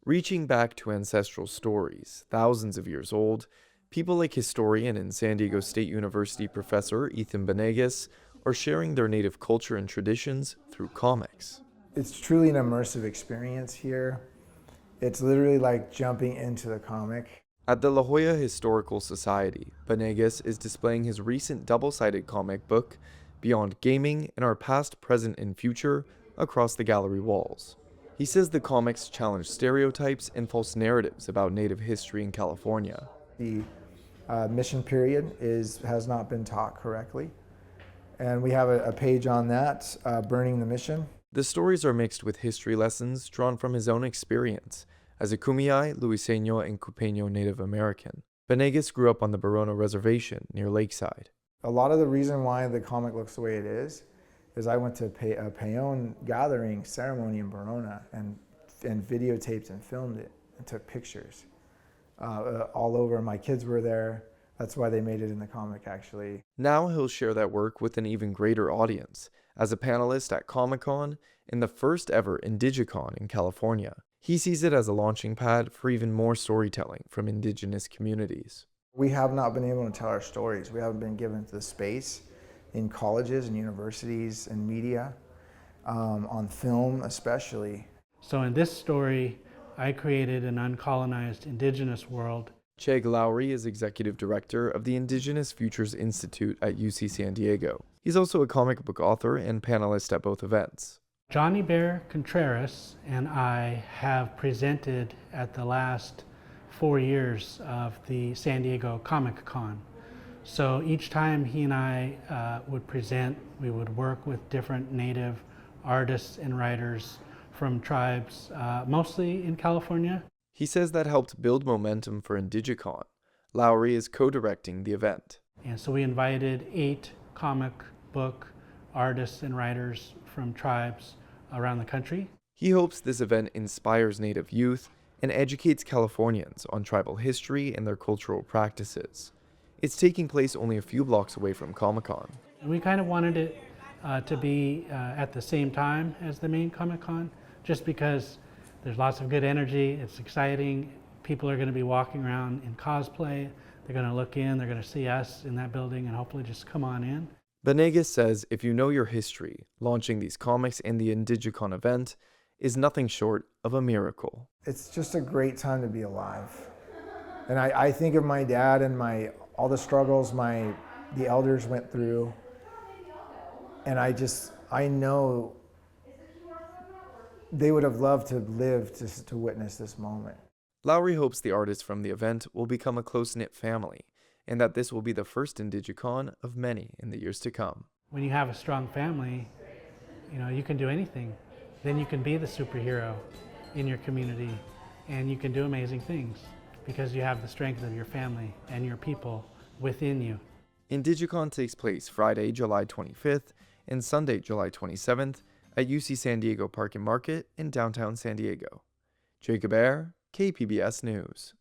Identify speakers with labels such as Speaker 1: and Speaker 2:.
Speaker 1: Reaching back to ancestral stories, thousands of years old, people like historian and San Diego State University professor Ethan Benegas are sharing their native culture and traditions through comics.
Speaker 2: It's truly an immersive experience here. It's literally like jumping into the comic.
Speaker 1: At the La Jolla Historical Society, Benegas is displaying his recent double-sided comic book, Beyond Gaming and Our Past, Present, and Future, across the gallery walls. He says the comics challenge stereotypes and false narratives about Native history in California.
Speaker 2: The mission period has not been taught correctly. And we have a page on that, Burning the Mission.
Speaker 1: The stories are mixed with history lessons drawn from his own experience as a Kumeyaay, Luiseno, and Cupeño Native American. Benegas grew up on the Barona Reservation near Lakeside.
Speaker 2: A lot of the reason why the comic looks the way it is I went to a Payon gathering ceremony in Barona and videotaped and filmed it and took pictures all over. My kids were there. That's why they made it in the comic, actually.
Speaker 1: Now he'll share that work with an even greater audience as a panelist at Comic-Con in the first ever Indigi-Con in California. He sees it as a launching pad for even more storytelling from indigenous communities.
Speaker 2: We have not been able to tell our stories. We haven't been given the space in colleges and universities and media, on film especially.
Speaker 3: So in this story, I created an uncolonized indigenous world.
Speaker 1: Jacob Aere is executive director of the Indigenous Futures Institute at UC San Diego. He's also a comic book author and panelist at both events.
Speaker 3: Johnny Bear Contreras and I have presented at the last 4 years of the San Diego Comic-Con. So each time he and I would present, we would work with different Native artists and writers from tribes, mostly in California.
Speaker 1: He says that helped build momentum for Indigi-Con. Lowry is co-directing the event.
Speaker 3: And so we invited 8 comic book artists and writers from tribes around the country.
Speaker 1: He hopes this event inspires Native youth and educates Californians on tribal history and their cultural practices. It's taking place only a few blocks away from Comic-Con.
Speaker 3: And we kind of wanted it to be at the same time as the main Comic-Con, just because there's lots of good energy, it's exciting, people are going to be walking around in cosplay, they're going to look in, they're going to see us in that building and hopefully just come on in.
Speaker 1: Benegas says if you know your history, launching these comics and the Indigi-Con event is nothing short of a miracle.
Speaker 2: It's just a great time to be alive. And I think of my dad and all the struggles the elders went through, and I know they would have loved to live to witness this moment.
Speaker 1: Lowry hopes the artists from the event will become a close-knit family, and that this will be the first Indigi-Con of many in the years to come.
Speaker 3: When you have a strong family, you can do anything. Then you can be the superhero in your community, and you can do amazing things because you have the strength of your family and your people within you.
Speaker 1: Indigi-Con takes place Friday, July 25th and Sunday, July 27th at UC San Diego Park and Market in downtown San Diego. Jacob Aere, KPBS News.